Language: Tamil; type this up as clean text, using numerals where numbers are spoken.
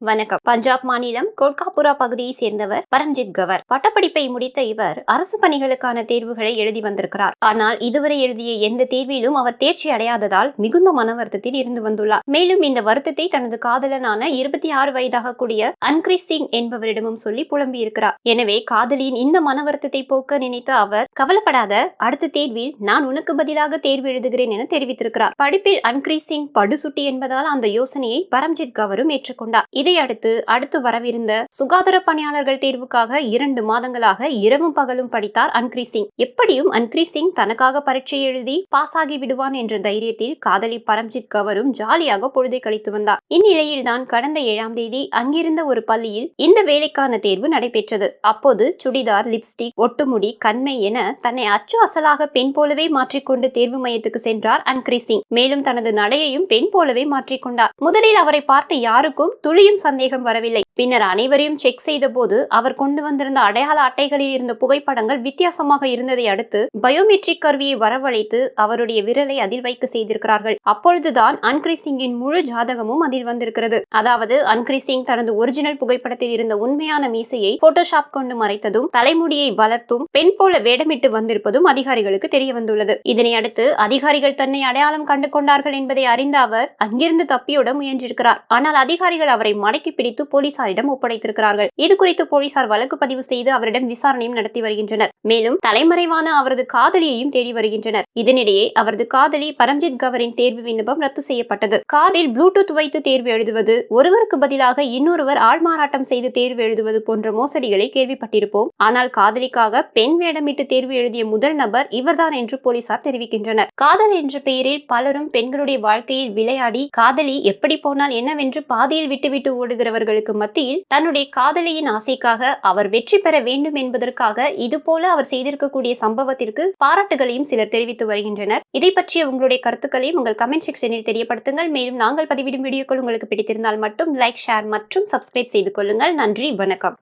வணக்கம். பஞ்சாப் மாநிலம் கோல்காபுரா பகுதியை சேர்ந்தவர் பரம்ஜித் கவர். பட்டப்படிப்பை முடித்த இவர் அரசு பணிகளுக்கான தேர்வுகளை எழுதி வந்திருக்கிறார். ஆனால் இதுவரை எழுதிய எந்த தேர்விலும் அவர் தேர்ச்சி அடையாததால் மிகுந்த மன வருத்தத்தில் இருந்து வந்துள்ளார். மேலும் இந்த வருத்தத்தை தனது காதலனான 26 வயதாக கூடிய அன்கிரீஸ் சிங் என்பவரிடமும் சொல்லி புலம்பியிருக்கிறார். எனவே காதலியின் இந்த மன வருத்தத்தை போக்க நினைத்த அவர், கவலைப்படாத, அடுத்த தேர்வில் நான் உனக்கு பதிலாக தேர்வு எழுதுகிறேன் என தெரிவித்திருக்கிறார். படிப்பில் அன்கிரீஸ் சிங் படுசுட்டி என்பதால் அந்த யோசனையை பரம்ஜித் கவரும் ஏற்றுக்கொண்டார். அடுத்து வரவிருந்த சுகாதார பணியாளர்கள் தேர்வுக்காக 2 மாதங்களாக இரவும் பகலும் படித்தார் அன்கிரீஸ் சிங். எப்படியும் அன்கிரீஸ் சிங் தனக்காக பரீட்சை எழுதி பாஸ் ஆகி விடுவான் என்ற தைரியத்தில் காதலி பரம்ஜித் கவரும் ஜாலியாக பொழுதை கழித்து வந்தார். இந்நிலையில்தான் கடந்த 7ஆம் தேதி அங்கிருந்த ஒரு பள்ளியில் இந்த வேலைக்கான தேர்வு நடைபெற்றது. அப்போது சுடிதார், லிப்ஸ்டிக், ஒட்டுமுடி, கண்மை என தன்னை அச்சு அசலாக பெண் போலவே மாற்றிக்கொண்டு தேர்வு மையத்துக்கு சென்றார் அன்கிரீஸ் சிங். மேலும் தனது நடையையும் பெண் போலவே மாற்றிக்கொண்டார். முதலில் அவரை பார்த்த யாருக்கும் துளியும் சந்தேகம் வரவில்லை. பின்னர் அனைவரையும் செக் செய்த போது அவர் கொண்டு வந்திருந்த அடையாள அட்டைகளில் இருந்த புகைப்படங்கள் வித்தியாசமாக இருந்ததை அடுத்து பயோமெட்ரிக் கருவியை வரவழைத்து அவருடைய விரலை அதில் வைக்க செய்திருக்கிறார்கள். அப்பொழுதுதான் அன்கிரீஸ் சிங்கின் முழு ஜாதகமும் அதில் வந்திருக்கிறது. அதாவது அன்கிரீஸ் சிங் தனது ஒரிஜினல் புகைப்படத்தில் இருந்த உண்மையான மீசையை போட்டோஷாப் கொண்டு மறைத்ததும், தலைமுடியை வளர்த்தும், பெண் போல வேடமிட்டு வந்திருப்பதும் அதிகாரிகளுக்கு தெரிய வந்துள்ளது. இதனை அடுத்து அதிகாரிகள் தன்னை அடையாளம் கண்டு கொண்டார்கள் என்பதை அறிந்த அவர் அங்கிருந்து தப்பியோட முயன்றிருக்கிறார். ஆனால் அதிகாரிகள் அவரை மடக்கி பிடித்து போலீசாரிடம் ஒப்படைத்திருக்கிறார்கள். இது குறித்து போலீசார் வழக்கு பதிவு செய்து அவரிடம் விசாரணையும் நடத்தி வருகின்றனர். மேலும் தலைமறைவான அவரது காதலியையும் தேடி வருகின்றனர். இதனிடையே அவரது காதலி பரம்ஜித் கவரின் தேர்வு விண்ணப்பம் ரத்து செய்யப்பட்டது. காதில் ப்ளூடூத் வைத்து தேர்வு எழுதுவது, ஒருவருக்கு பதிலாக இன்னொருவர் ஆள்மாறாட்டம் செய்து தேர்வு எழுதுவது போன்ற மோசடிகளை கேள்விப்பட்டிருப்போம். ஆனால் காதலிக்காக பெண் வேடமிட்டு தேர்வு எழுதிய முதல் நபர் இவர்தான் என்று போலீசார் தெரிவிக்கின்றனர். காதல் என்ற பெயரில் பலரும் பெண்களுடைய வாழ்க்கையில் விளையாடி காதலி எப்படி போனால் என்னவென்று பாதியில் விட்டுவிட்டு ஓடுகிறவர்களுக்கு மத்தியில் தன்னுடைய காதலியின் ஆசைக்காக அவர் வெற்றி பெற வேண்டும் என்பதற்காக இதுபோல அவர் செய்திருக்கக்கூடிய சம்பவத்திற்கு பாராட்டுகளையும் சிலர் தெரிவித்து வருகின்றனர். இதை பற்றிய உங்களுடைய கருத்துக்களையும் உங்கள் கமெண்ட் செக்ஷனில் தெரியப்படுத்துங்கள். மேலும் நாங்கள் பதிவிடும் வீடியோக்கள் உங்களுக்கு பிடித்திருந்தால் மட்டும் லைக், ஷேர் மற்றும் சப்ஸ்கிரைப் செய்து கொள்ளுங்கள். நன்றி, வணக்கம்.